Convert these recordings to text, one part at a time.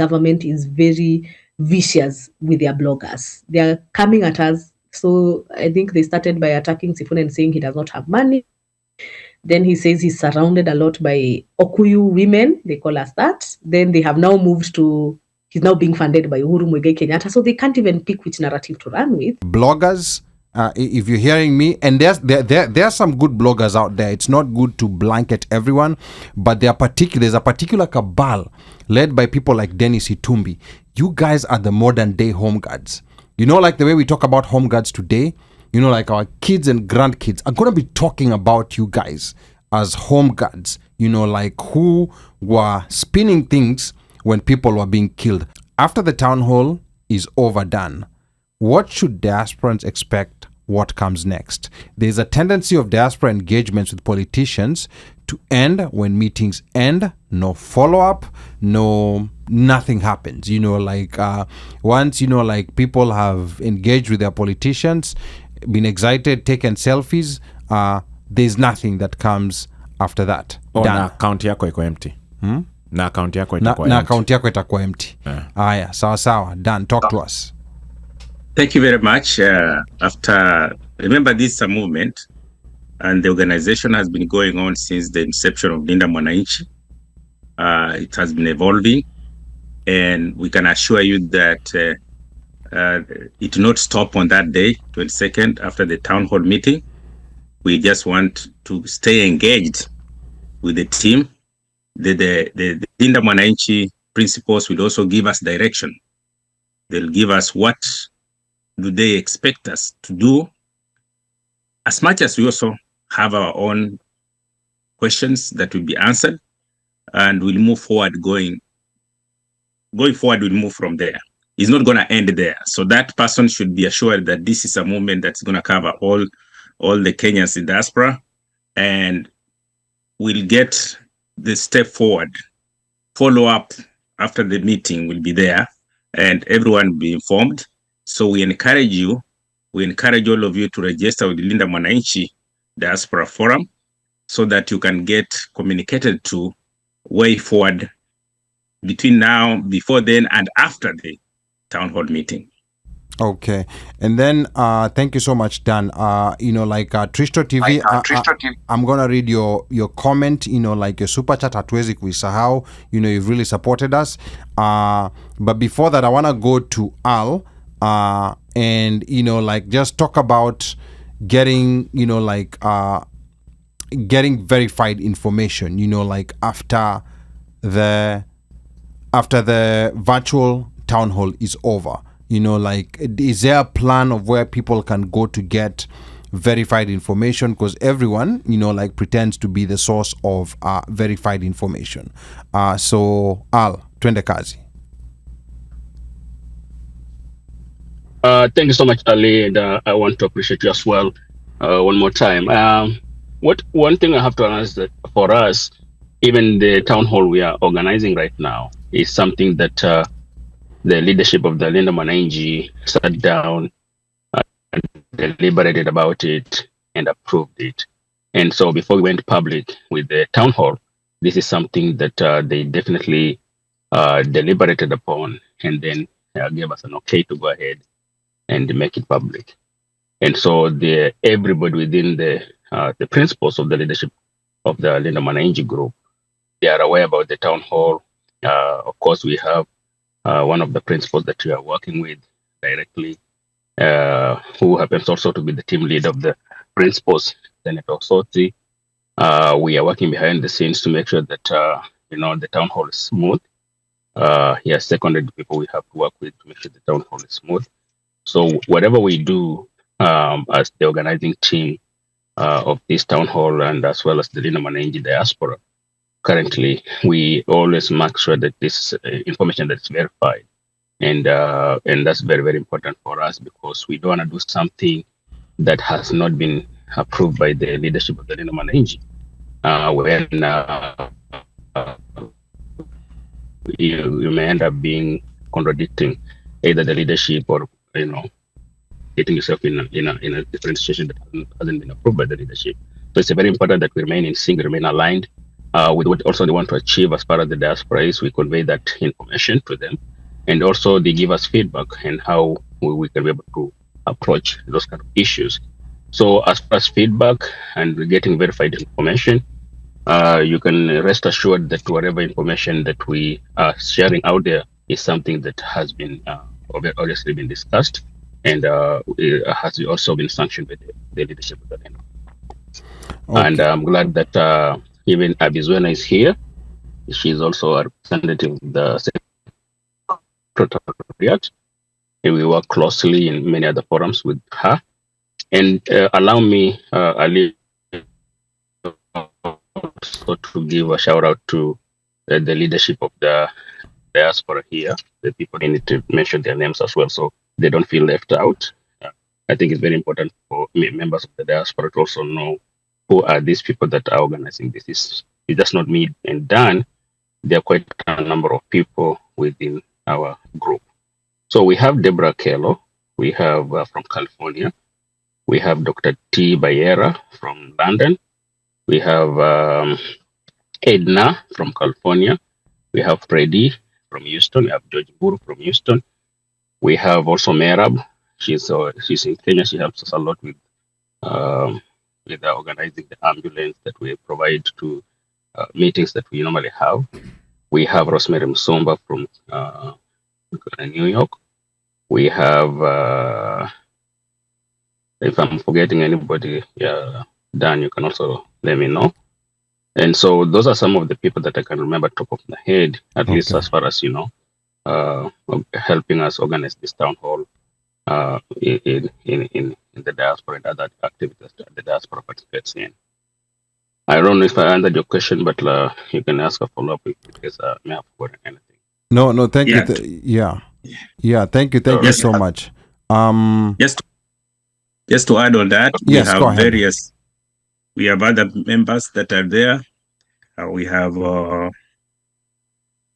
government is very vicious with their bloggers. They are coming at us. So I think they started by attacking Sifuna and saying he does not have money. Then he says he's surrounded a lot by Okuyu women. They call us that. Then they have now moved to he's now being funded by Uhuru Muigai Kenyatta. So they can't even pick which narrative to run with. Bloggers, if you're hearing me, and there are some good bloggers out there. It's not good to blanket everyone, but there's a particular cabal led by people like Dennis Itumbi. You guys are the modern day home guards. You know, like the way we talk about home guards today, you know, like our kids and grandkids are going to be talking about you guys as home guards, you know, like who were spinning things when people were being killed. After the town hall is overdone, what should diasporans expect? What comes next? There's a tendency of diaspora engagements with politicians to end when meetings end. No follow-up, nothing happens. You know, like once, you know, like people have engaged with their politicians, been excited, taken selfies, there's nothing that comes after that. Na account yako iko empty. Na account yako itakuwa empty. Aya, sawa. Dan, talk to us. Thank you very much. Remember, this is a movement, and the organization has been going on since the inception of Linda Mwananchi. It has been evolving, and we can assure you that it will not stop on that day, 22nd, after the town hall meeting. We just want to stay engaged with the team. The Linda Mwananchi principles will also give us direction. They'll give us what do they expect us to do, as much as we also have our own questions that will be answered, and we'll move forward. Going forward, we'll move from there. It's not going to end there. So that person should be assured that this is a movement that's going to cover all the Kenyans in diaspora, and we'll get the step forward. Follow up after the meeting will be there, and everyone will be informed. So we encourage all of you to register with the Linda Mwananchi Diaspora Forum so that you can get communicated to way forward between now, before then, and after the town hall meeting. Okay. And then thank you so much, Dan. You know, like Tristo TV, I'm gonna read your comment, you know, like your super chat, hatuwezi kuisahau. You know, you've really supported us. But before that, I wanna go to Al and, you know, like just talk about getting, you know, like getting verified information, you know, like after the virtual town hall is over. You know, like, is there a plan of where people can go to get verified information? Because everyone, you know, like pretends to be the source of verified information. So, Al, twende kazi. Thank you so much, Ali, and I want to appreciate you as well one more time. One thing I have to announce that for us, even the town hall we are organizing right now is something that the leadership of the Linda Mwananchi sat down and deliberated about it and approved it. And so before we went public with the town hall, this is something that they definitely deliberated upon and then gave us an okay to go ahead and make it public. And so everybody within the principles of the leadership of the Linda Mwananchi group, they are aware about the town hall. Of course, we have one of the principals that we are working with directly, who happens also to be the team lead of the principals, Senator Soti. We are working behind the scenes to make sure that you know, the town hall is smooth. He has seconded the people we have to work with to make sure the town hall is smooth. So whatever we do as the organizing team of this town hall, and as well as the Linda Mwananchi Diaspora, currently we always make sure that this information that is verified, and that's very, very important for us, because we don't want to do something that has not been approved by the leadership of the Linda Mwananchi. You may end up being contradicting either the leadership or, you know, getting yourself in a different situation that hasn't been approved by the leadership. So it's very important that we remain in sync, remain aligned, with what also they want to achieve as part of the diaspora is, we convey that information to them, and also they give us feedback and how we can be able to approach those kind of issues. So as far as feedback and getting verified information, you can rest assured that whatever information that we are sharing out there is something that has been obviously been discussed, and it has also been sanctioned by the leadership of the NGO. And I'm glad that even Abizwena is here. She's also a representative of the Secretariat, and we work closely in many other forums with her. And allow me, Ali, also to give a shout out to the leadership of the diaspora here. The people need to mention their names as well, so they don't feel left out. I think it's very important for members of the diaspora to also know who are these people that are organizing this. It's just not me and Dan. There are quite a number of people within our group. So we have Deborah Kello, we have from California, we have Dr. T. Bayera from London, we have Edna from California, we have Freddie from Houston, we have George Buru from Houston, we have also Merab. She's in Kenya. She helps us a lot with organizing the ambulance that we provide to meetings that we normally have. We have Rosemary Musomba from New York. We have, if I'm forgetting anybody, Dan, you can also let me know. And so those are some of the people that I can remember top of my head, at least as far as, helping us organize this town hall in the diaspora and other activities that the diaspora participates in. I don't know if I answered your question, but you can ask a follow-up in case I may have forgotten anything. No, thank Yeah. you. Thank you so much. Just to add on that, we Yes, go have ahead. we have other members that are there. We have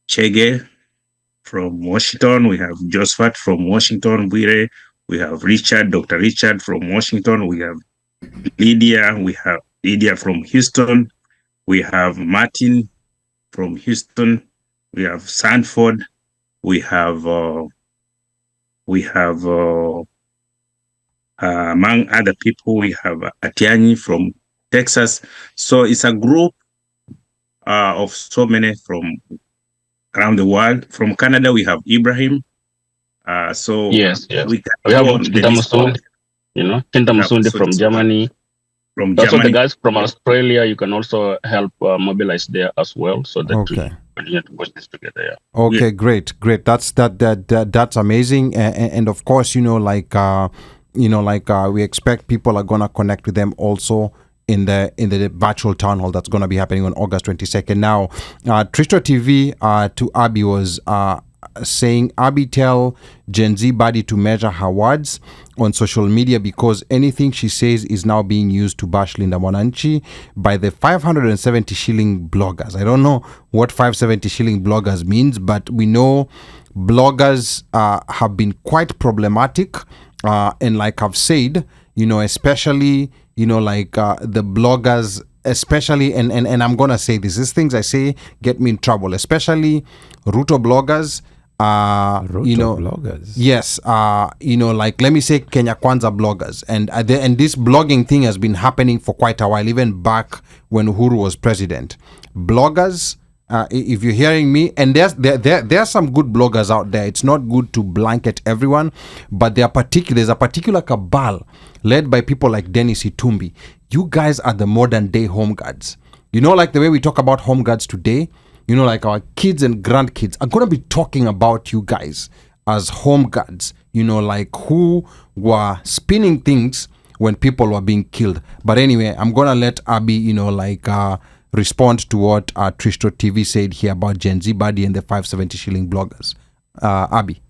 Chege from Washington. We have Josephat from Washington, Bwire. We have Dr. Richard from Washington. We have Lydia. We have Lydia from Houston. We have Martin from Houston. We have Sanford. We have among other people, we have Atiani from Texas. So it's a group of so many from around the world. From Canada, we have Ibrahim. So yes, we can we have go on the Kinta list. Musundi from Germany. Also, the guys from Australia, you can also help mobilize there as well, so that we continue to push this together. Yeah. Okay, great. That's amazing, and of course, we expect people are gonna connect with them also in the virtual town hall that's gonna be happening on August 22nd. Now, Tristo TV to Abby was saying, Abby, tell Gen Z baddie to measure her words on social media because anything she says is now being used to bash Linda Mwananchi by the 570 shilling bloggers. I don't know what 570 shilling bloggers means, but we know bloggers have been quite problematic, and like I've said, especially the bloggers, especially and I'm gonna say these things I say get me in trouble, especially Ruto bloggers. Bloggers. Yes, let me say Kenya Kwanza bloggers, and this blogging thing has been happening for quite a while, even back when Uhuru was president. Bloggers, if you're hearing me, and there are some good bloggers out there. It's not good to blanket everyone, but there's a particular cabal led by people like Dennis Itumbi. You guys are the modern day home guards. Like the way we talk about home guards today, like our kids and grandkids are going to be talking about you guys as home guards, like who were spinning things when people were being killed. But anyway, I'm going to let Abby, respond to what Tristo TV said here about Gen Z baddie and the 570 shilling bloggers. Abby.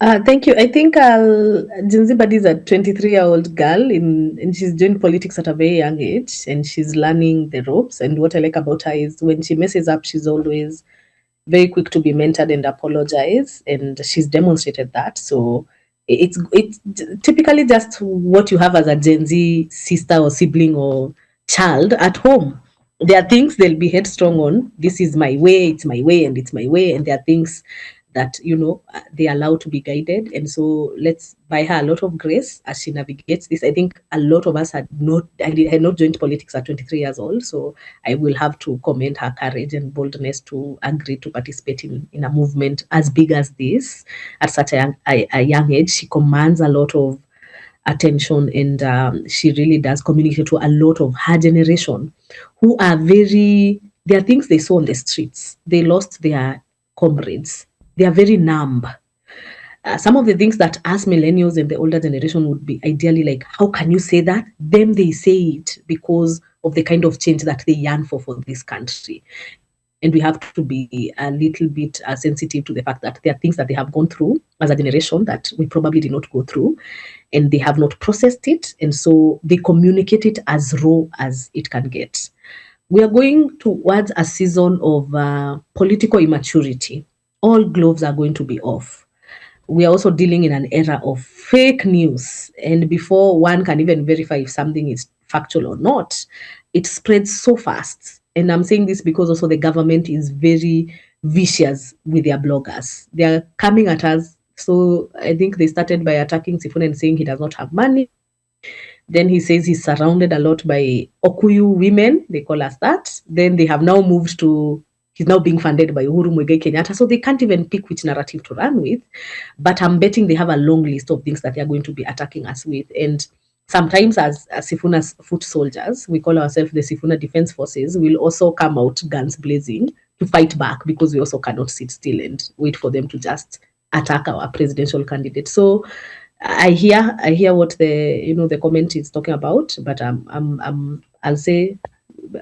Thank you. I think Gen Z Baddie is a 23-year-old girl and she's doing politics at a very young age and she's learning the ropes. And what I like about her is when she messes up, she's always very quick to be mentored and apologize. And she's demonstrated that. So it's typically just what you have as a Gen Z sister or sibling or child at home. there are things they'll be headstrong on. This is my way, it's my way, and it's my way. And there are things that, they allow to be guided. And so let's buy her a lot of grace as she navigates this. I think a lot of us had not joined politics at 23 years old. So I will have to commend her courage and boldness to agree to participate in a movement as big as this at such a young age. She commands a lot of attention, and she really does communicate to a lot of her generation who are there are things they saw on the streets. They lost their comrades. They are very numb. Some of the things that us millennials and the older generation would be ideally like, how can you say that? Them, they say it because of the kind of change that they yearn for this country. And we have to be a little bit sensitive to the fact that there are things that they have gone through as a generation that we probably did not go through, and they have not processed it. And so they communicate it as raw as it can get. We are going towards a season of political immaturity. All gloves are going to be off. We are also dealing in an era of fake news. And before one can even verify if something is factual or not, it spreads so fast. And I'm saying this because also the government is very vicious with their bloggers. They are coming at us. So I think they started by attacking Sifuna and saying he does not have money. Then he says he's surrounded a lot by Okuyu women, they call us that. Then they have now moved to, he's now being funded by Uhuru Muigai Kenyatta. So they can't even pick which narrative to run with. But I'm betting they have a long list of things that they are going to be attacking us with. And sometimes as Sifuna's foot soldiers, we call ourselves the Sifuna Defense Forces, we'll also come out guns blazing to fight back, because we also cannot sit still and wait for them to just attack our presidential candidate. So I hear what the comment is talking about, but I'll say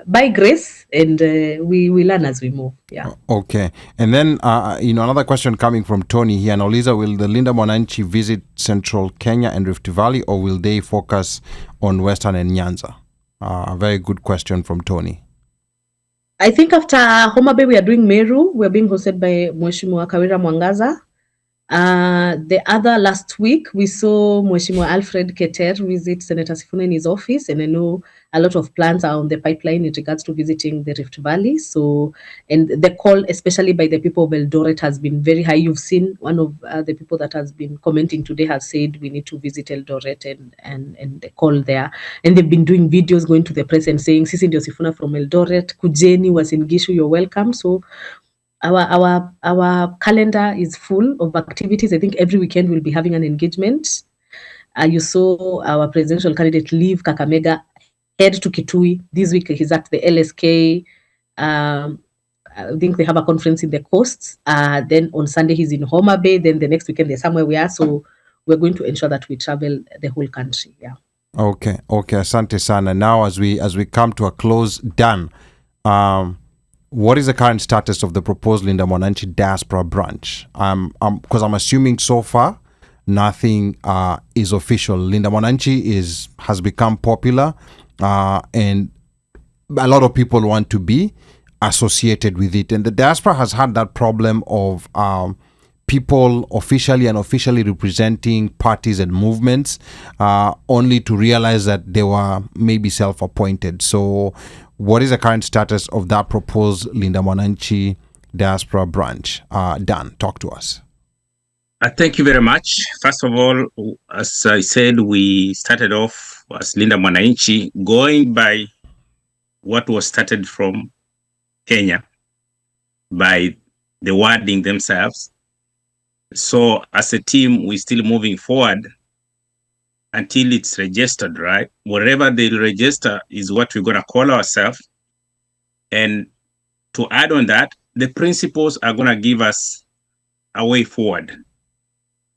by grace, and we learn as we move. Yeah. Okay. And then, another question coming from Tony here. Now, Lisa, will the Linda Mwananchi visit Central Kenya and Rift Valley, or will they focus on Western and Nyanza? A very good question from Tony. I think after Homa Bay, we are doing Meru. We're being hosted by Mheshimiwa Kawira Mwangaza. The other last week, we saw Mheshimiwa Alfred Keter visit Senator Sifuna in his office, and I know a lot of plans are on the pipeline in regards to visiting the Rift Valley. So, and the call, especially by the people of Eldoret, has been very high. You've seen one of the people that has been commenting today has said we need to visit Eldoret and the call there. And they've been doing videos going to the press and saying, Sisi ndio Sifuna from Eldoret, Kujeni was in Gishu, you're welcome. So our calendar is full of activities. I think every weekend we'll be having an engagement. You saw our presidential candidate leave Kakamega, head to Kitui. This week he's at the LSK. I think they have a conference in the coast. Then on Sunday he's in Homa Bay. Then the next weekend there's somewhere we are. So we're going to ensure that we travel the whole country. Yeah. Okay. Asante sana. Now as we come to a close, Dan, what is the current status of the proposed Linda Mwananchi Diaspora branch? Because I'm assuming so far nothing is official. Linda Mwananchi has become popular, and a lot of people want to be associated with it. And the diaspora has had that problem of people officially and unofficially representing parties and movements, only to realize that they were maybe self-appointed. So what is the current status of that proposed Linda Mwananchi Diaspora branch? Dan, talk to us. Thank you very much. First of all, as I said, we started off as Linda Mwananchi, going by what was started from Kenya, by the wording themselves. So as a team, we're still moving forward until it's registered, right? Whatever they register is what we're going to call ourselves. And to add on that, the principles are going to give us a way forward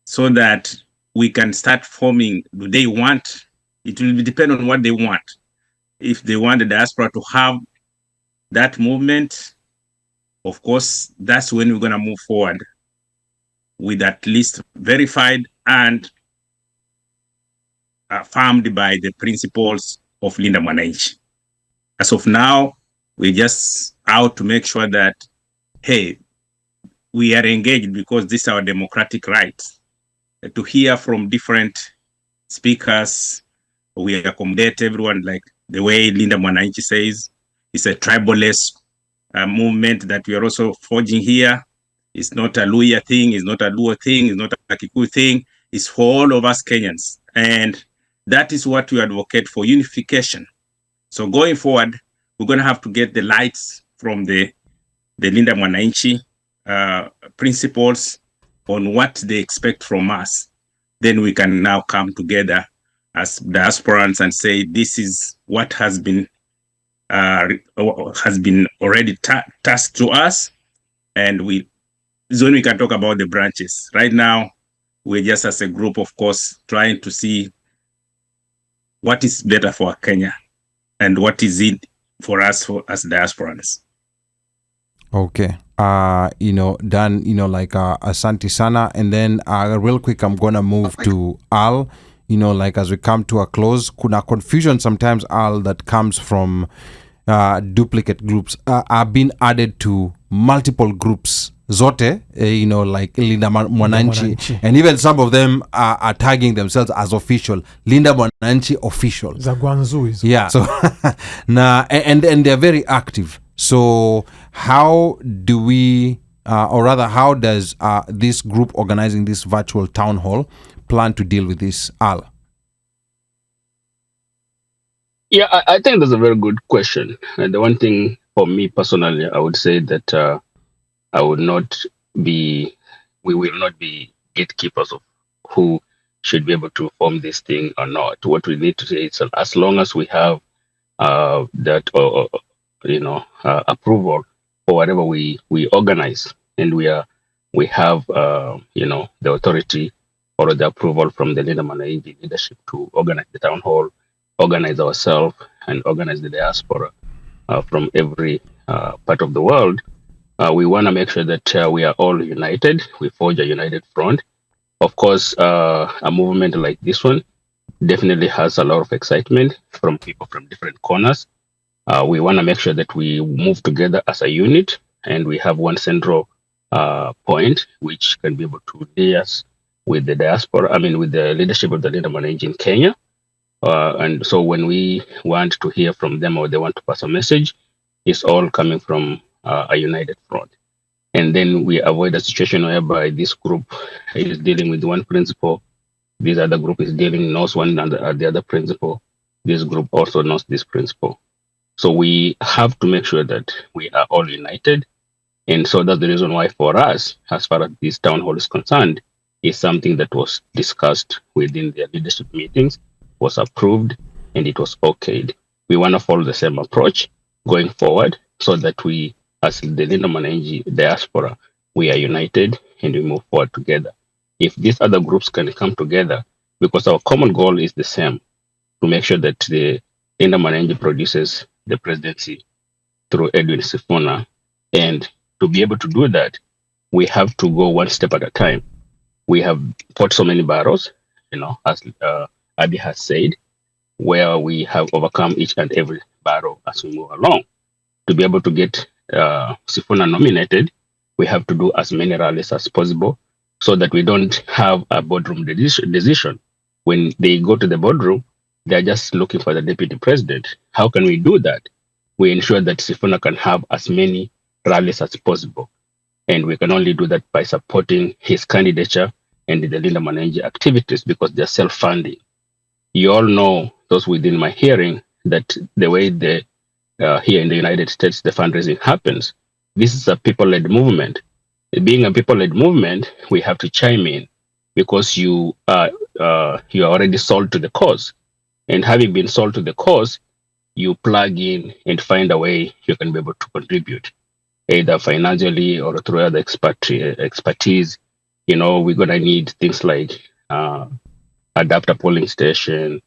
so that we can start forming. Do they want? It will depend on what they want. If they want the diaspora to have that movement, of course, that's when we're going to move forward with at least verified and affirmed by the principles of Linda Mwananchi. As of now, we're just out to make sure that, hey, we are engaged because this is our democratic right to hear from different speakers. We accommodate everyone, like the way Linda Mwananchi says. It's a tribalist movement that we are also forging here. It's not a Luya thing, it's not a Luo thing, it's not a Kikuyu thing. It's for all of us Kenyans. And that is what we advocate for, unification. So going forward, we're going to have to get the lights from the Linda Mwananchi principles on what they expect from us. Then we can now come together as diasporans and say, this is what has been already tasked to us, and then we can talk about the branches. Right now, we're just as a group, of course, trying to see what is better for Kenya and what is it for us as diasporans. Okay. Dan, Asante Sana. And then real quick, I'm going to move to Al. As we come to a close, kuna confusion sometimes, Al, that comes from duplicate groups are being added to multiple groups. Zote, like Linda Mwananchi. And even some of them are tagging themselves as official. Linda Mwananchi official. Zagwanzu. Yeah. So, and they're very active. So how do we, or rather, how does this group organizing this virtual town hall plan to deal with this, Al? Yeah, I think that's a very good question. And the one thing for me personally, I would say that we will not be gatekeepers of who should be able to form this thing or not. What we need to say is, as long as we have that approval for whatever we organize, and we have the authority or the approval from the Linda Mwananchi leadership to organize the town hall, organize ourselves, and organize the diaspora from every part of the world. We want to make sure that we are all united. We forge a united front. Of course, a movement like this one definitely has a lot of excitement from people from different corners. We want to make sure that we move together as a unit, and we have one central point which can be able to liaise with the diaspora. I mean, with the leadership of the Linda Mwananchi in Kenya. And so when we want to hear from them or they want to pass a message, it's all coming from a united front. And then we avoid a situation whereby this group is dealing with one principle, this other group is dealing knows one and the other principle, this group also knows this principle. So we have to make sure that we are all united. And so that's the reason why for us, as far as this town hall is concerned, is something that was discussed within their leadership meetings, was approved, and it was okayed. We want to follow the same approach going forward so that we, as the Linda Mwananchi diaspora, we are united and we move forward together. If these other groups can come together, because our common goal is the same, to make sure that the Linda Mwananchi produces the presidency through Edwin Sifuna. And to be able to do that, we have to go one step at a time. We have fought so many battles, as Adi has said, where we have overcome each and every battle as we move along. To be able to get Sifuna nominated, we have to do as many rallies as possible so that we don't have a boardroom decision. When they go to the boardroom, they're just looking for the deputy president. How can we do that? We ensure that Sifuna can have as many rallies as possible. And we can only do that by supporting his candidature and the Linda Mwananchi activities because they're self-funding. You all know, those within my hearing, that the way here in the United States, the fundraising happens, this is a people-led movement. Being a people-led movement, we have to chime in because you are already sold to the cause. And having been sold to the cause, you plug in and find a way you can be able to contribute, either financially or through other expertise. We're going to need things like adapt a polling station.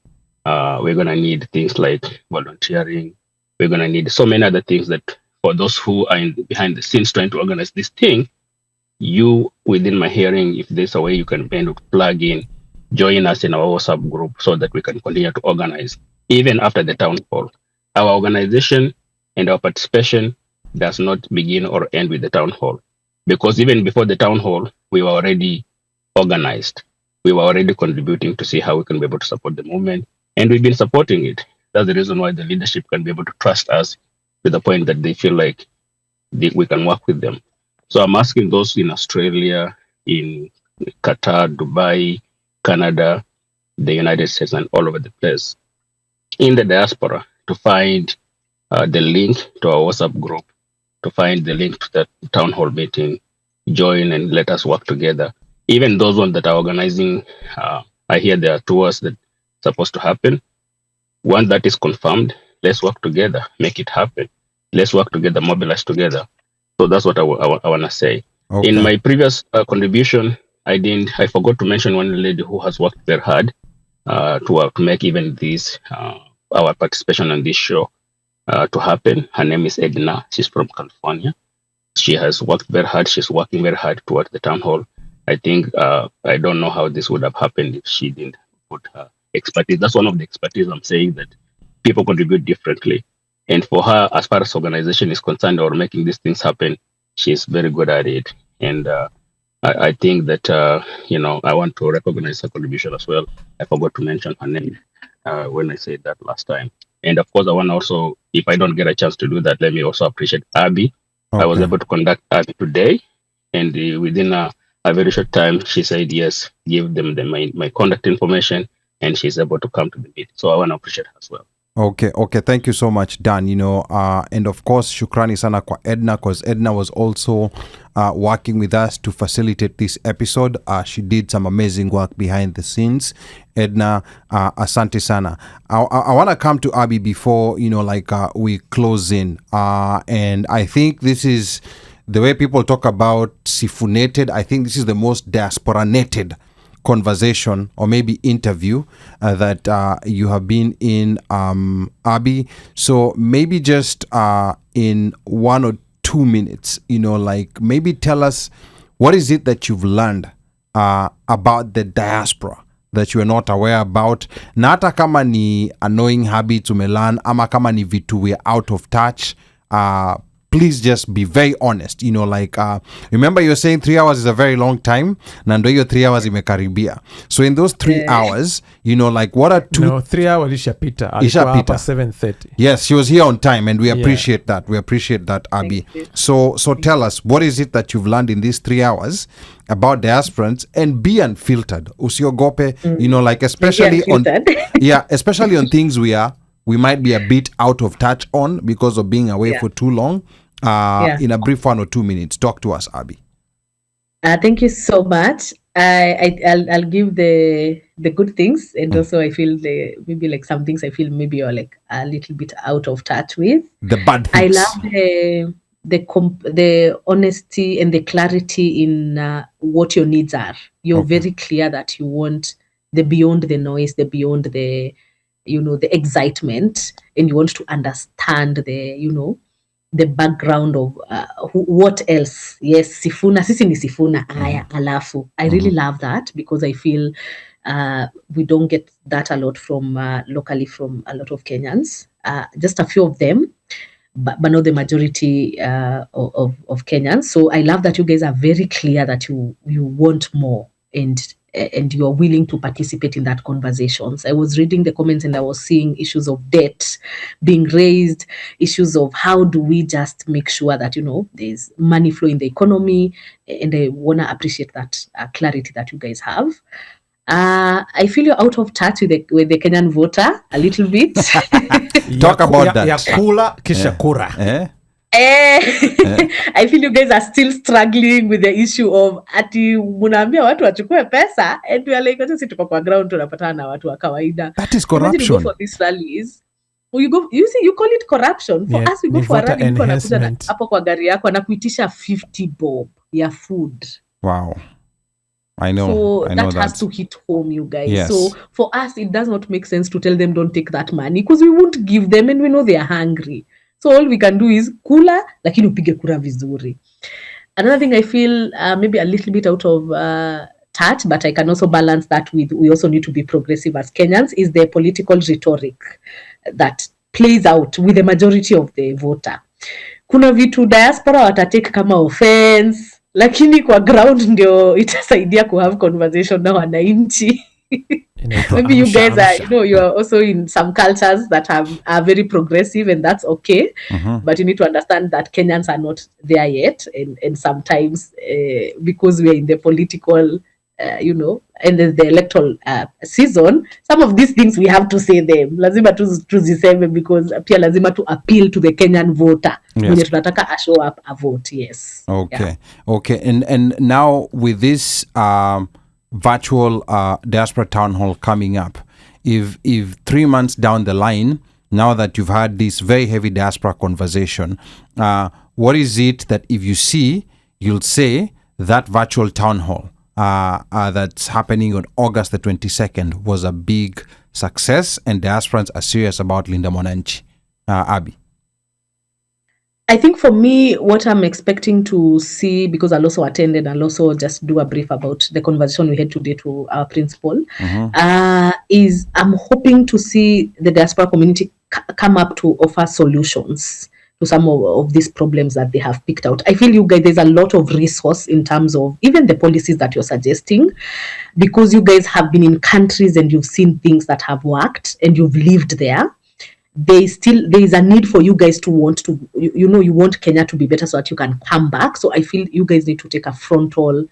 We're going to need things like volunteering. We're going to need so many other things that for those who are behind the scenes trying to organize this thing, you, within my hearing, if there's a way you can plug in, join us in our WhatsApp group so that we can continue to organize, even after the town hall. Our organization and our participation does not begin or end with the town hall, because even before the town hall, we were already organized. We were already contributing to see how we can be able to support the movement, and we've been supporting it. That's the reason why the leadership can be able to trust us to the point that they feel like we can work with them. So I'm asking those in Australia, in Qatar, Dubai, Canada, the United States, and all over the place in the diaspora to find the link to our WhatsApp group, to find the link to the town hall meeting, join and let us work together. Even those ones that are organizing, I hear there are tours that supposed to happen. Once that is confirmed, let's work together, make it happen. Let's work together, mobilize together. So that's what I want to say. Okay. In my previous contribution, I forgot to mention one lady who has worked very hard to make even this our participation on this show to happen. Her name is Edna. She's from California. She has worked very hard. She's working very hard towards the town hall. I think I don't know how this would have happened if she didn't put her expertise. That's one of the expertise I'm saying, that people contribute differently. And for her, as far as organization is concerned or making these things happen, she's very good at it. And I think that, I want to recognize her contribution as well. I forgot to mention her name when I said that last time. And of course, I want also, if I don't get a chance to do that, let me also appreciate Abby. Okay. I was able to contact Abby today, and within a very short time, she said yes, give them my contact information, and she's able to come to the meeting. So I want to appreciate her as well. Okay, thank you so much, Dan. And of course, shukrani sana kwa Edna, because Edna was also working with us to facilitate this episode. She did some amazing work behind the scenes. Edna, asante sana. I want to come to Abby before, we close in. And I think this is the way people talk about Sifunated. I think this is the most diaspora-nated conversation or maybe interview that you have been in, Abby. So maybe just in 1 or 2 minutes, maybe tell us what is it that you've learned about the diaspora that you are not aware about, na hata kama ni annoying habits umelearn ama kama ni vitu we're out of touch. Please just be very honest. Remember you're saying 3 hours is a very long time. Na ndo hiyo 3 hours imekaribia. So in those 3 hours, what are two... No, 3 hours ishapita. Alikuwa hapa 7:30. Yes, she was here on time and we appreciate that. We appreciate that, Abby. So tell us, what is it that you've learned in these 3 hours about diasporans, and be unfiltered. Usiogope, especially on... especially on things we might be a bit out of touch on because of being away for too long. In a brief 1 or 2 minutes, talk to us, Abby. Thank you so much. I'll give the good things, and also I feel maybe like some things I feel maybe you're like a little bit out of touch with. The bad things. I love the honesty and the clarity in what your needs are. You're very clear that you want the beyond the noise, the beyond the the excitement, and you want to understand the background of what else. Yes, Sifuna, sisi ni Sifuna, aya, alafu. I really love that because I feel we don't get that a lot from locally from a lot of Kenyans. Just a few of them, but not the majority of Kenyans. So I love that you guys are very clear that you want more and you are willing to participate in that conversations. I was reading the comments and I was seeing issues of debt being raised, issues of how do we just make sure that, there's money flow in the economy, and I want to appreciate that clarity that you guys have. I feel you're out of touch with the Kenyan voter a little bit. Talk about that. Yakula kisha kura. I feel you guys are still struggling with the issue of ati munaambia watu wachukue pesa, and we are like, sisi tuko kwa ground tunapatana na watu wa kawaida. That is corruption. You go for these rallies, you call it corruption. For us, we go for a rally, mtu anakuja hapo kwa gari yako anakuitisha 50 bob ya food. Wow. I know. So I know that has to hit home, you guys. Yes. So for us, it does not make sense to tell them don't take that money because we won't give them and we know they are hungry. So all we can do is kula, lakini upige kura vizuri. Another thing I feel maybe a little bit out of touch, but I can also balance that with we also need to be progressive as Kenyans, is the political rhetoric that plays out with the majority of the voter. Kuna vitu diaspora watatake kama offense, lakini kwa ground ndio itasaidia ku have conversation na wananchi. Maybe you guys are, you are also in some cultures that are very progressive, and that's okay. But you need to understand that Kenyans are not there yet, and sometimes because we are in the political, and the electoral season, some of these things we have to say them. Lazima tuziseme because pia lazima to appeal to the Kenyan voter. Mwenye tunataka show up a vote. Yes. Okay. Yeah. Okay. And now with this virtual Diaspora Town Hall coming up, if 3 months down the line, now that you've had this very heavy diaspora conversation, what is it that if you see, you'll say that virtual town hall that's happening on August the 22nd was a big success and diasporans are serious about Linda Mwananchi? Abby? I think for me, what I'm expecting to see, because I'll also attend and I'll also just do a brief about the conversation we had today to our principal, is I'm hoping to see the diaspora community come up to offer solutions to some of these problems that they have picked out. I feel you guys, there's a lot of resource in terms of even the policies that you're suggesting, because you guys have been in countries and you've seen things that have worked and you've lived there. There is a need for you guys to want to, you want Kenya to be better so that you can come back. So I feel you guys need to take a frontal,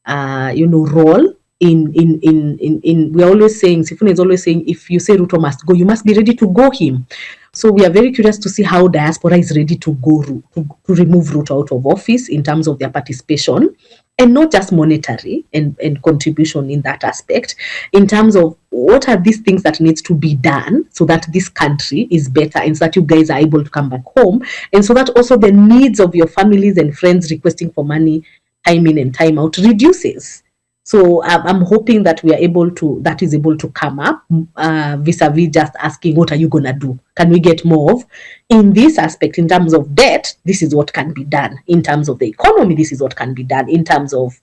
role in we're always saying, Sifuna is always saying, if you say Ruto must go, you must be ready to go him. So we are very curious to see how diaspora is ready to go to remove Ruto out of office in terms of their participation, and not just monetary and contribution in that aspect, in terms of what are these things that needs to be done so that this country is better and so that you guys are able to come back home, and so that also the needs of your families and friends requesting for money time in and time out reduces. So I'm hoping that we are able to come up vis-a-vis just asking, what are you going to do? Can we get more of? In this aspect, in terms of debt, this is what can be done. In terms of the economy, this is what can be done. In terms of,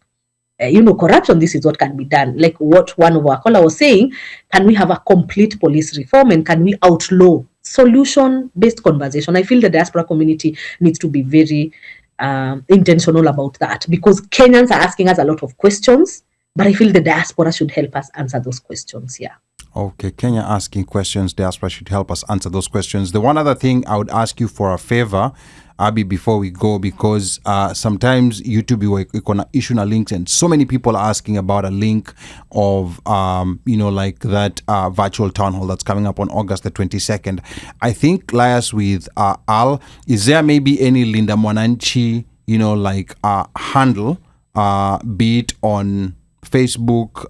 corruption, this is what can be done. Like what one of our caller was saying, can we have a complete police reform and can we outlaw solution-based conversation? I feel the diaspora community needs to be very intentional about that, because Kenyans are asking us a lot of questions, but I feel the diaspora should help us answer those questions. Yeah. Okay, Kenya asking questions, diaspora should help us answer those questions. The one other thing I would ask you for a favor, Abby, before we go, because sometimes YouTube you can issue a links and so many people are asking about a link of like that virtual town hall that's coming up on August the 22nd. I think lias with Al, is there maybe any Linda Mwananchi handle, be it on Facebook,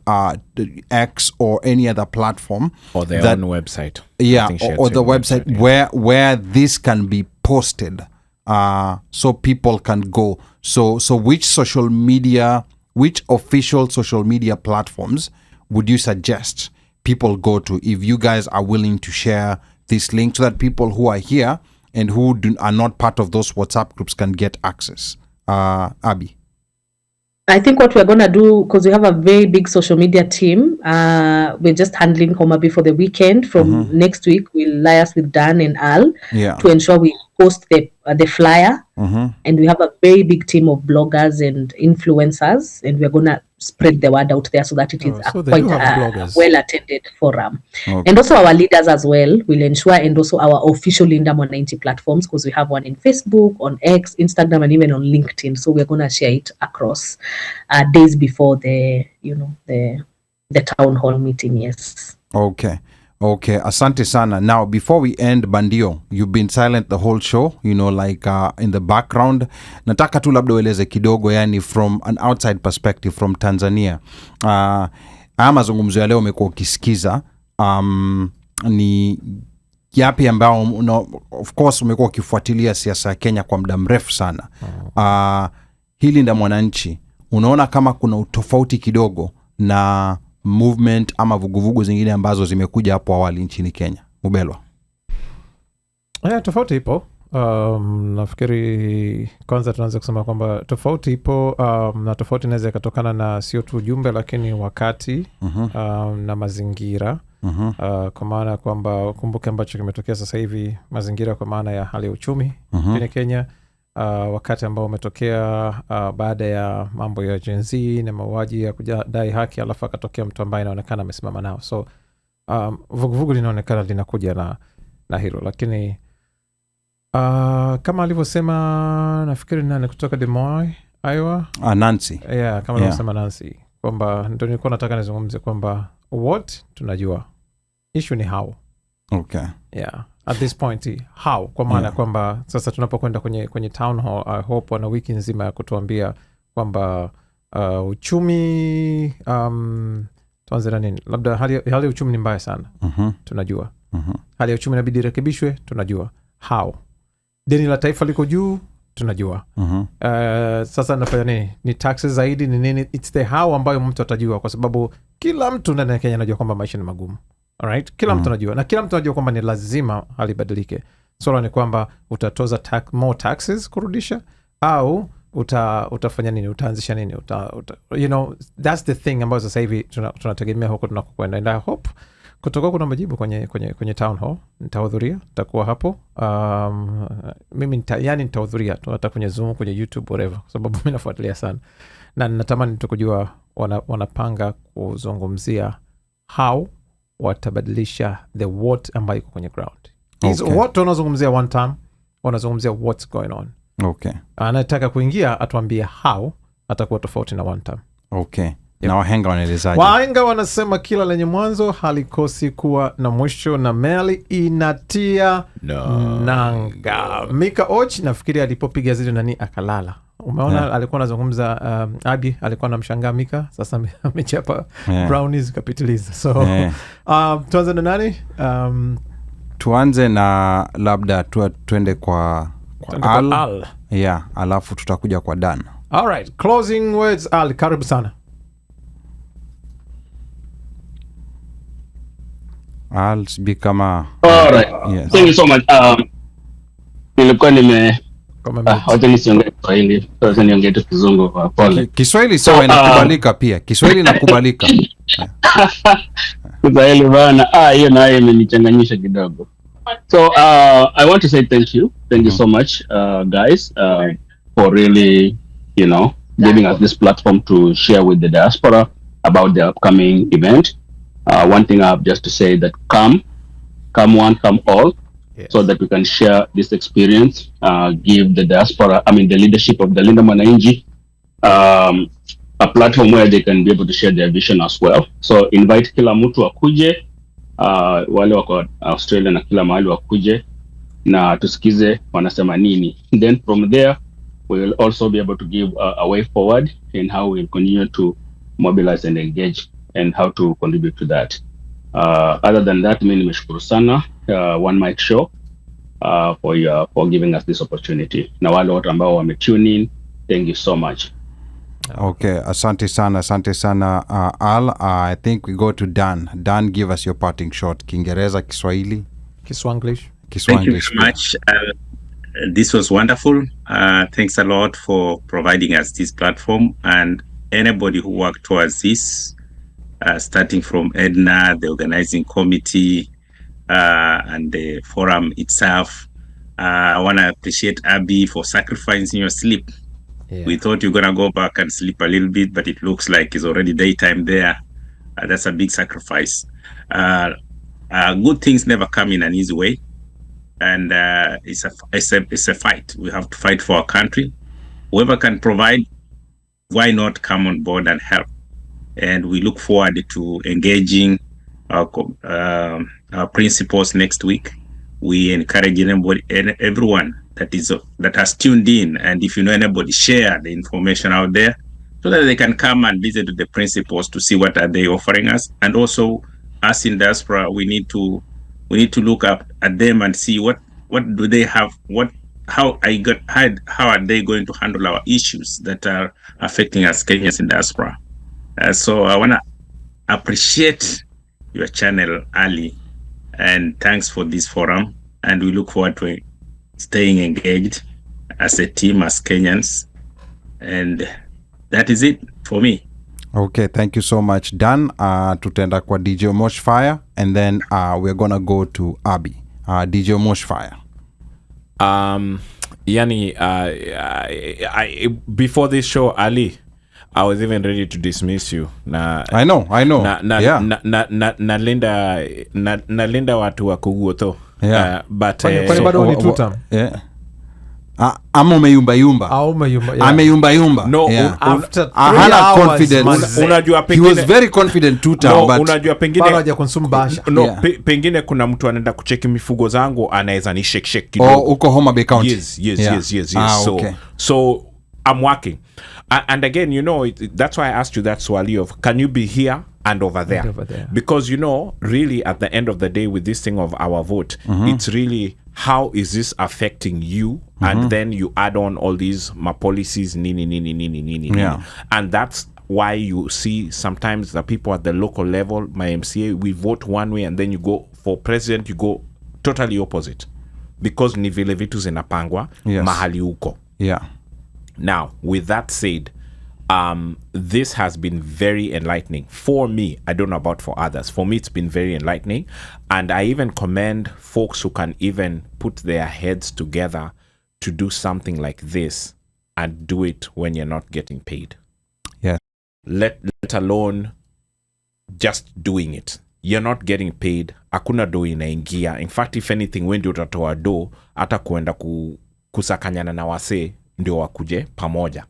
X, or any other platform, or their own website, or the website, where this can be posted, so people can go. So which official social media platforms would you suggest people go to if you guys are willing to share this link, so that people who are here and who are not part of those WhatsApp groups can get access? Abby? I think what we're going to do, because we have a very big social media team, we're just handling Homa for the weekend. From next week, we'll liaise with Dan and Al to ensure we post the flyer. And we have a very big team of bloggers and influencers, and we're going to spread the word out there so that it is quite a well-attended forum. And also our leaders as well will ensure, and also our official Linda Mwananchi platforms, because we have one in Facebook, on X, Instagram, and even on LinkedIn. So we're going to share it across days before the town hall meeting. Yes. Okay, asante sana. Now, before we end, Bandio, you've been silent the whole show, in the background. Nataka tu labda ueleze kidogo, yani from an outside perspective from Tanzania. Mazungumzo ya leo umekuwa ukisikiza, ni yapi ambao, of course umekuwa ukifuatilia siasa ya Kenya kwa muda mrefu sana. Hili Linda Mwananchi, unaona kama kuna utofauti kidogo na movement ama vuguvugu zingine ambazo zimekuja hapo awali nchini Kenya? Mubelwa. Tofauti ipo. Nafikiri kwanza tunaanza kusema kwamba tofauti ipo, na tofauti inaweza ikatokana na sio tu ujumbe, lakini wakati na mazingira. Kwa maana kwamba kumbuke ambacho kimetokea sasa hivi, mazingira kwa maana ya hali ya uchumi nchini Kenya, wakati ambao umetokea baada ya mambo ya Gen Z na mauaji ya kudai haki, alafu akatokea mtu ambaye inaonekana amesimama nao. So vuguvugu linaonekana linakuja na hilo, lakini kama alivyosema nafikiri nani kutoka Des Moines, Iowa, Nancy. Yeah, kama alivyosema Nancy kwamba ndio nilikuwa nataka nizungumze kwamba what tunajua, issue ni how. Okay. Yeah, at this point how, kwa maana kwamba sasa tunapokwenda kwenye town hall, I hope wana wiki nzima ya kutuambia kwamba uchumi tuanze na nini, labda hali ya uchumi ni mbaya sana. Tunajua hali ya uchumi inabidi rekebishwe, tunajua how. Deni la taifa liko juu, tunajua. Sasa nafanya nini, ni taxes zaidi, ni nini, it's the how ambayo mtu atajua, kwa sababu kila mtu ndani ya Kenya anajua kwamba maisha ni magumu. Alright, kila mtu anajua, na kila mtu anajua kwamba ni lazima hali badilike. Swala ni kwamba utatoza more taxes kurudisha, au utafanya nini, utaanzisha nini, you know, that's the thing ambayo sasa hivi tunategemea huko tunakokwenda. And I hope kutoka kuna majibu kwenye town hall. Nitahudhuria, nitakuwa hapo. Mimi nitahudhuria tu, hata kwenye Zoom, kwenye YouTube, whatever, kwa sababu mimi nafuatilia sana na natamani tu kujua wanapanga kuzungumzia how watabadilisha the what ambayo iko kwenye ground. Is what wanazungumzia one time, wanazungumzia what's going on. Okay. Anataka kuingia atuambie how atakuwa tofauti na one time. Okay. Yep. Na wahenga wanaelezaje? Wahenga wanasema kila lenye mwanzo halikosi kuwa na mwisho, na meli inatia nanga. Mika Och nafikiri alipopiga zile nani akalala. Umeona, alikuwa anazungumza Abi alikuwa anamshangaa Mika, sasa amechapa brownies kapitiliza. So tuanze na nani? Tuanze na labda tuende kwa Al. Yeah, alafu tutakuja kwa Dan. All right, closing words. Al, karibu sana. Al, sijui kama all right. Yes. Thank you so much. Nilikuwa wacha nisiongee Kiswahili, sasa niongee tu Kizungu kwa pole. Kiswahili sawa, inakubalika pia. Kiswahili inakubalika. Kiswahili bana, hiyo nayo imenichanganyisha kidogo. So I want to say thank you so much guys for really, you know, giving us this platform to share with the diaspora about the upcoming event. One thing I have just to say that come one, come all. Yes. So that we can share this experience, give the diaspora, the leadership of the Linda Mwananchi a platform where they can be able to share their vision as well. So invite kila mtu akuje, wale wako Australia na kila mahali wakuje na tusikize wanasema nini. Then from there we will also be able to give a way forward in how we will continue to mobilize and engage and how to contribute to that. Other than that, mimi nimeshukuru sana ONEMICSHOW for giving us this opportunity. Na wale wote ambao wametune in, thank you so much. Okay, asante sana Al. I think we go to Dan. Dan, give us your parting shot. Kiingereza, Kiswahili, Kiswanglish. Thank you very much. This was wonderful. Thanks a lot for providing us this platform, and anybody who worked towards this, starting from Edna, the organizing committee, and the forum itself. I want to appreciate Abby for sacrificing your sleep. Yeah. We thought you're going to go back and sleep a little bit, but it looks like it's already daytime there. That's a big sacrifice. Good things never come in an easy way. And it's a fight. We have to fight for our country. Whoever can provide, why not come on board and help? And we look forward to engaging our principals next week. We encourage everyone that has tuned in, and if you know anybody, share the information out there so that they can come and visit the principals to see what are they offering us. And also, us in diaspora, we need to look up at them and see what do they have, how are they going to handle our issues that are affecting us Kenyans in diaspora. So I want to appreciate your channel, Ali, and thanks for this forum. And we look forward to staying engaged as a team, as Kenyans. And that is it for me. Okay, thank you so much, Dan. Tutenda kwa DJ Moshfire, and then we're gonna go to Abby. DJ Moshfire. Yani, before this show, Ali, I was even ready to dismiss you. I know. Yeah. Nalinda watu wa kuguoto. Yeah. But Kwani bado ni two term? Yeah. Ama umeyumba. Ameyumba. No, yeah. After 3 hana hours, confidence. Unajua He pengine was very confident two time, no, but unajua bado pengine haja consume basha. no, Yeah. pengine kuna mtu anaenda kucheki mifugo zangu anaweza ni shake kidogo. uko Homa Bay County. Yes. Okay. So I'm working. And again, that's why I asked you that swali of, can you be here and over there? And over there. Because, really at the end of the day with this thing of our vote, it's really how is this affecting you? And then you add on all these my policies, nini. Yeah. And that's why you see sometimes the people at the local level, my MCA, we vote one way and then you go for president, you go totally opposite. Because ni vile vitu zinapangwa Yes. mahali uko. Yeah. Now, with that said, this has been very enlightening for me. I don't know about for others. For me, it's been very enlightening. And I even commend folks who can even put their heads together to do something like this and do it when you're not getting paid. Yeah. Let alone just doing it. You're not getting paid. Hakuna do inaingia. In fact, if anything, when ndio utatoa do, hata kuenda kusakanyana na wase ndio wakuje pamoja.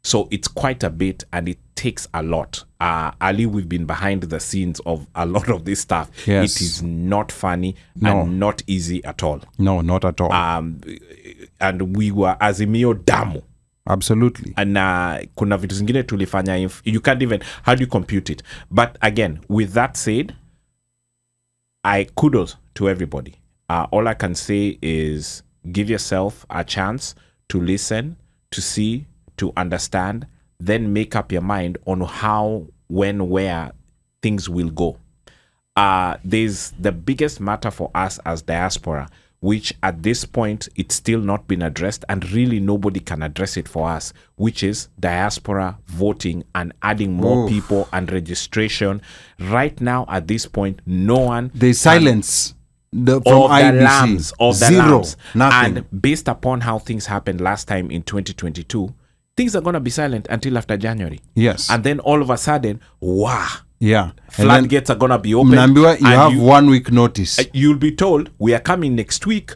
So it's quite a bit and it takes a lot. Ali, we've been behind the scenes of a lot of this stuff. Yes. It is not funny No. and not easy at all. No, not at all. And we were azimio damu. Absolutely. And kuna vitu zingine tulifanya, you can't even, how do you compute it? But again, with that said, I kudos to everybody. All I can say is give yourself a chance to listen, to see, to understand, then make up your mind on how, when, where things will go. There's the biggest matter for us as diaspora, which at this point it's still not been addressed, and really nobody can address it for us, which is diaspora voting and adding more people and registration. Right now, at this point, no one. There's silence. From of IBC. the lambs, of the Zero. lambs. Nothing. And based upon how things happened last time in 2022, things are going to be silent until after January. Yes. And then all of a sudden, wow, Yeah. floodgates are going to be open. Mnaambiwa you and have 1 week notice. You'll be told, we are coming next week.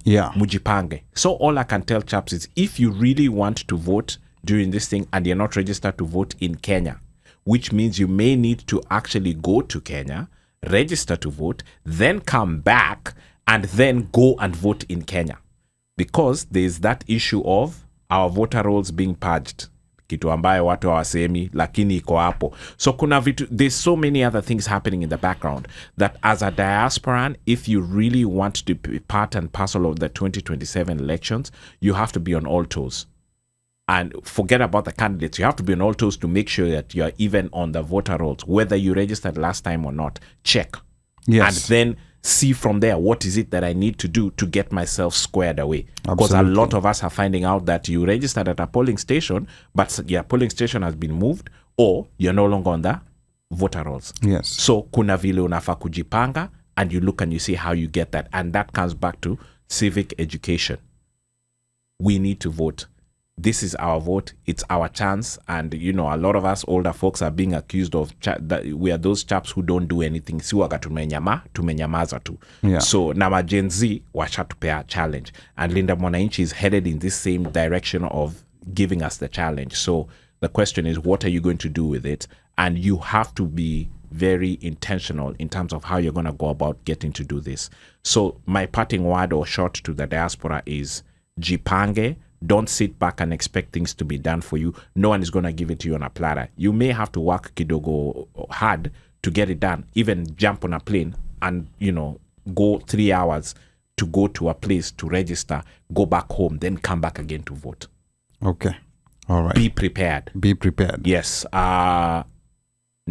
Yeah. Mujipange. So all I can tell chaps is, if you really want to vote during this thing and you're not registered to vote in Kenya, which means you may need to actually go to Kenya, register to vote, then come back and then go and vote in Kenya, because there's that issue of our voter rolls being purged, kitu ambayo watu hawasemi lakini iko hapo. So kuna vitu, there's so many other things happening in the background that as a diasporan, if you really want to be part and parcel of the 2027 elections, you have to be on all toes. And forget about the candidates. You have to be on all toes to make sure that you're even on the voter rolls, whether you registered last time or not. Check. Yes. And then see from there, what is it that I need to do to get myself squared away? Because a Absolutely. lot of us are finding out that you registered at a polling station, but your polling station has been moved, or you're no longer on the voter rolls. Yes. So kuna vile unafaa kujipanga, and you look and you see how you get that. And that comes back to civic education. We need to vote. This is our vote. It's our chance. And, a lot of us older folks are being accused of that we are those chaps who don't do anything. Si waga tumenyamaza tu. Yeah. So now Gen Z washatupea challenge. And Linda Mwananchi is headed in this same direction of giving us the challenge. So the question is, what are you going to do with it? And you have to be very intentional in terms of how you're going to go about getting to do this. So my parting word or shot to the diaspora is jipange. Don't sit back and expect things to be done for you. No one is going to give it to you on a platter. You may have to work kidogo hard to get it done. Even jump on a plane and, go 3 hours to go to a place to register, go back home, then come back again to vote. Okay. All right. Be prepared. Be prepared. Yes.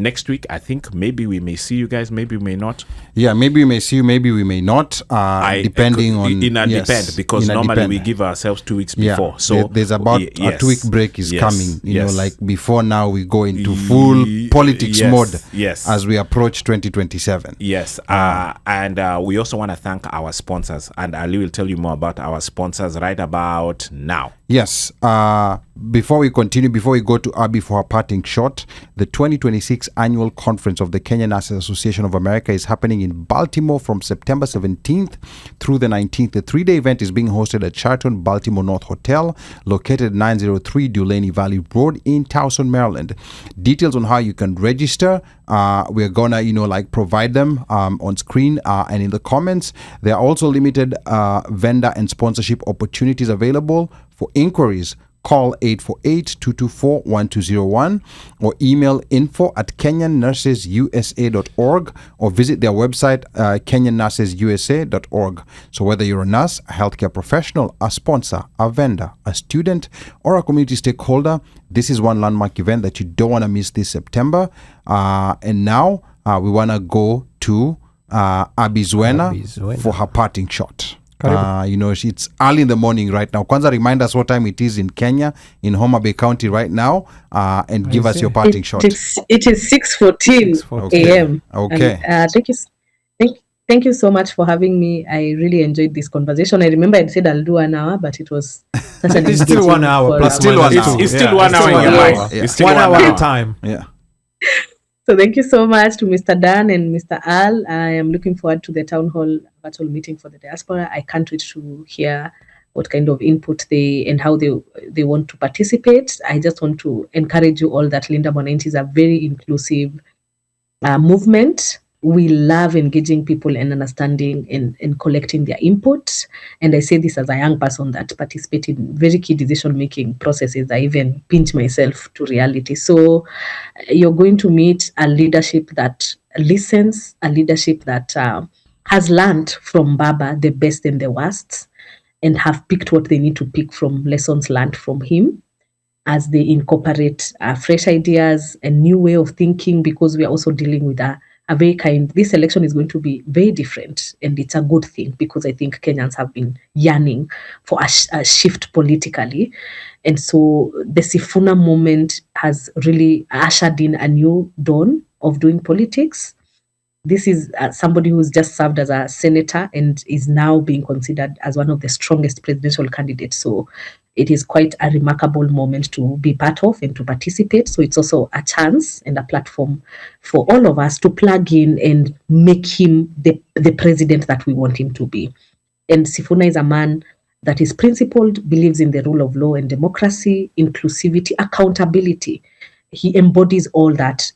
next week, I think maybe we may see you guys, maybe we may not. Yeah, maybe we may see you, maybe we may not, depending on... depend, because normally we give ourselves 2 weeks before. So there's about a 2-week break is coming, you know, like before now we go into full politics mode as we approach 2027. Yes, and we also want to thank our sponsors, and Ali will tell you more about our sponsors right about now. Yes, before we continue, before we go to Abby for her parting shot, the 2026 annual conference of the Kenyan Nurses Association of America is happening in Baltimore from September 17th through the 19th. The 3-day event is being hosted at Sheraton Baltimore North Hotel, located at 903 Dulaney Valley Road in Towson, Maryland. Details on how you can register, we're gonna, you know, like provide them on screen and in the comments. There are also limited vendor and sponsorship opportunities available. For inquiries, call 848-224-1201 or email info@kenyannursesusa.org or visit their website, kenyannursesusa.org. So whether you're a nurse, a healthcare professional, a sponsor, a vendor, a student, or a community stakeholder, this is one landmark event that you don't want to miss this September. And now we want to go to Abby Zwena for her parting shot. You know, it's early in the morning right now. Kwanza, remind us what time it is in Kenya, in Homa Bay County right now, and give us your parting shot. It is 6:14 a.m. Okay. And, thank you so much for having me. I really enjoyed this conversation. I remember I said I'll do an hour, but it was such an It's still 1 hour plus still 1 hour. It's still 1 hour in your life. It's still 1 hour at a hour. time. Yeah. So thank you so much to Mr. Dan and Mr. Al. I am looking forward to the town hall virtual meeting for the diaspora. I can't wait to hear what kind of input and how they want to participate. I just want to encourage you all that Linda Mwananchi is a very inclusive movement. We love engaging people and understanding and collecting their input. And I say this as a young person that participates in very key decision-making processes. I even pinch myself to reality. So you're going to meet a leadership that listens, a leadership that has learned from Baba the best and the worst, and have picked what they need to pick from lessons learned from him as they incorporate fresh ideas and new way of thinking, because we are also dealing with this election is going to be very different, and it's a good thing, because I think Kenyans have been yearning for a shift politically. And so the Sifuna moment has really ushered in a new dawn of doing politics. This is somebody who's just served as a senator and is now being considered as one of the strongest presidential candidates. So it is quite a remarkable moment to be part of and to participate. So it's also a chance and a platform for all of us to plug in and make him the president that we want him to be. And Sifuna is a man that is principled, believes in the rule of law and democracy, inclusivity, accountability. He embodies all that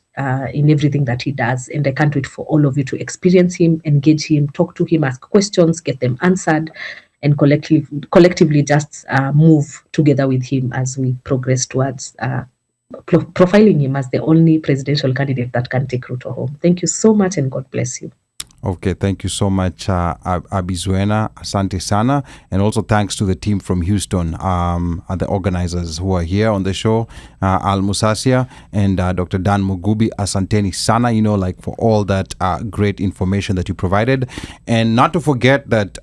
in everything that he does. And I can't wait for all of you to experience him, engage him, talk to him, ask questions, get them answered, and collectively just move together with him as we progress towards profiling him as the only presidential candidate that can take Ruto home. Thank you so much, and God bless you. Okay, thank you so much, Abby Zwena, asante sana, and also thanks to the team from Houston, the organizers who are here on the show, Al Musasia and Dr. Dan Mugubi, asanteni sana, you know, like for all that great information that you provided. And not to forget that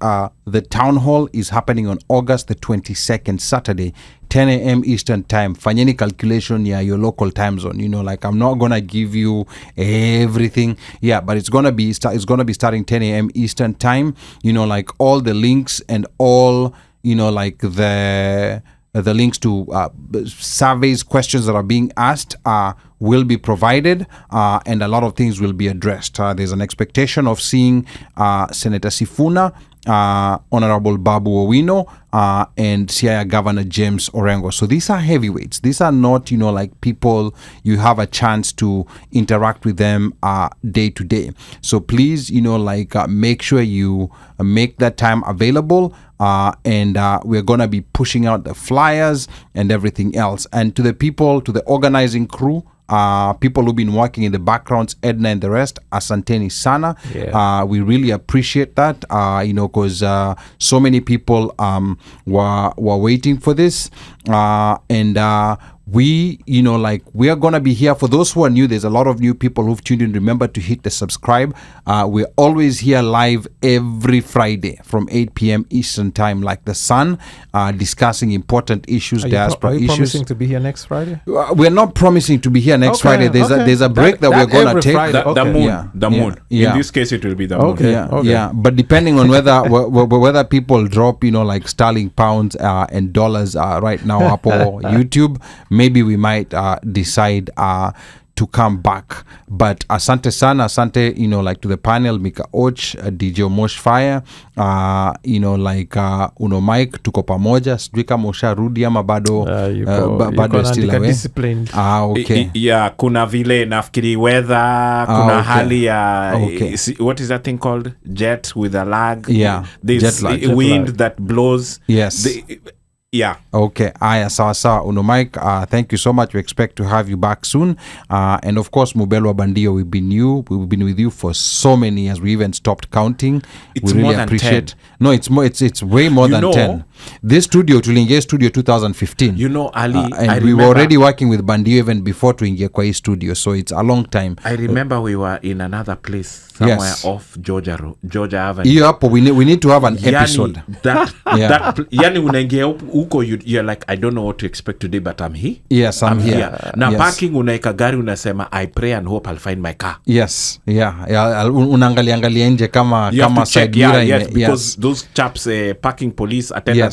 the town hall is happening on August the 22nd, Saturday, 10 a.m. Eastern time. Fanyeni calculation your local time zone. You know, like I'm not gonna give you everything. Yeah, but it's gonna be starting 10 a.m. Eastern time. You know, like all the links and all, you know, like the links to surveys, questions that are being asked will be provided, and a lot of things will be addressed. There's an expectation of seeing Senator Sifuna, Honorable Babu Owino, and Siaya Governor James Orengo. So these are heavyweights. These are not, you know, like people you have a chance to interact with them day to day. So please, you know, like make sure you make that time available, and we're going to be pushing out the flyers and everything else. And to the people, to the organizing crew, people who've been working in the backgrounds, Edna and the rest, asanteni sana. Yeah. We really appreciate that, you know, because so many people were waiting for this, and we, like, we are going to be here. For those who are new, there's a lot of new people who've tuned in. Remember to hit the subscribe. We're always here live every Friday from 8 p.m. Eastern time, like the sun, discussing important issues, diaspora are you issues. promising to be here next Friday? We're not promising to be here next Friday. There's a break that we're going to take. The moon. Yeah. The moon. Yeah. In this case, it will be the moon. Okay. Yeah. But depending on whether people drop, like sterling pounds and dollars right now up on YouTube, maybe we might decide to come back. But asante sana, asante, like to the panel, Mika Och, DJ Mosh Fire, Uno Mike, tuko pamoja, sijui kama usharudi ama bado bado still away. Okay. Yeah, kuna vile nafikiri weather, kuna hali ya what is that thing called? Jet with a lag. Yeah. This jet lag. wind that blows. Yes. Yeah. Okay. Aya, sawa. Uno Mike, thank you so much. We expect to have you back soon. And of course, Mubelwa Bandio, we've been with you for so many years. We even stopped counting. It's we really more than appreciate. 10. No, it's way more than 10. This tuliingia studio 2015. Ali, and we were already working with Bandio even before tuingia kwa hii studio, so it's a long time. I remember we were in another place somewhere off Georgia Avenue. Hiyo hapo we need to have an episode. Yani unaingia huko, you're like, I don't know what to expect today, but I'm here. Yes, I'm here. Na parking unaika gari unasema, I pray and hope I'll find my car. Yes, unaangalia nje kama side mirror. Yes, because those chaps, parking police attendants,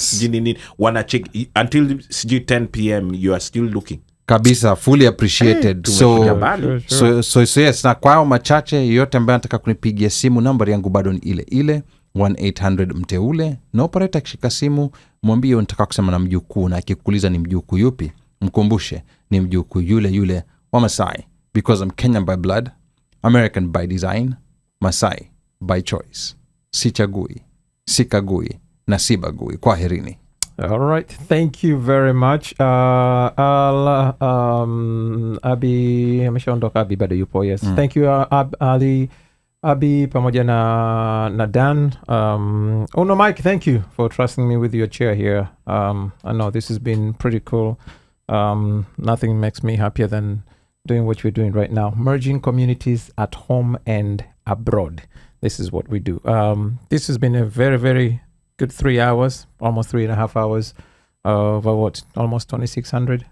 wanna check until 10 p.m. you are still looking. Kabisa, fully appreciated. So yes, na kwao machache yote ambaye anataka kunipigia simu, nambari yangu bado ni ile 1-800 mteule, na operator akishika simu mwambie unataka kusema na mjukuu, na akikuuliza ni mjukuu yupi, mkumbushe ni mjukuu yule wa Masai, because I'm Kenyan by blood, American by design, Masai by choice. Sichagui, sikagui na sibagui. Kwaherini. All right, thank you very much. Abi ameshaondoka. Abi bado yupo. Yes, thank you Abi pamoja na Dan. Uno Mike, thank you for trusting me with your chair here. I know this has been pretty cool. Nothing makes me happier than doing what we're doing right now, merging communities at home and abroad. This is what we do. This has been a very, very good 3 hours, almost 3.5 hours of almost 2,600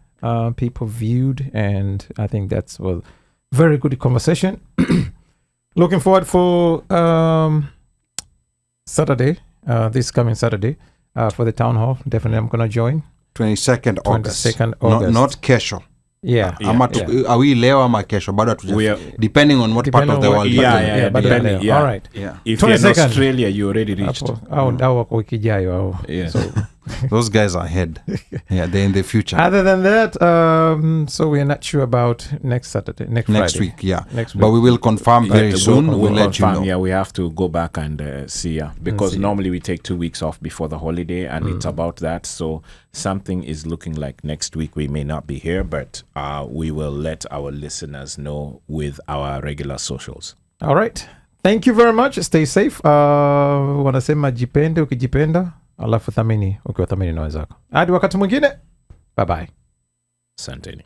people viewed, and I think that's a very good conversation. Looking forward for Saturday, this coming Saturday, for the town hall. Definitely I'm gonna join. 22nd August. 22nd August. Not kesho. Yeah. Are we leo ama kesho? Bado depending on what part of the world. Yeah. All right. Yeah. If you're in Australia, you already reached. Wako wiki ijayo. Yeah. Those guys are ahead. Yeah, they're in the future. Other than that, so we're not sure about next Saturday, next Friday. Week, yeah. Next week. But we will confirm very soon. We'll let you know. Yeah, we have to go back and see, because normally we take 2 weeks off before the holiday, and it's about that. So something is looking like next week we may not be here, but we will let our listeners know with our regular socials. All right. Thank you very much. Stay safe. Wanasema jipende ukijipenda, alafu thamini ukiwa thamini na wenzako. Hadi wakati mwingine. Bye bye. Asanteni.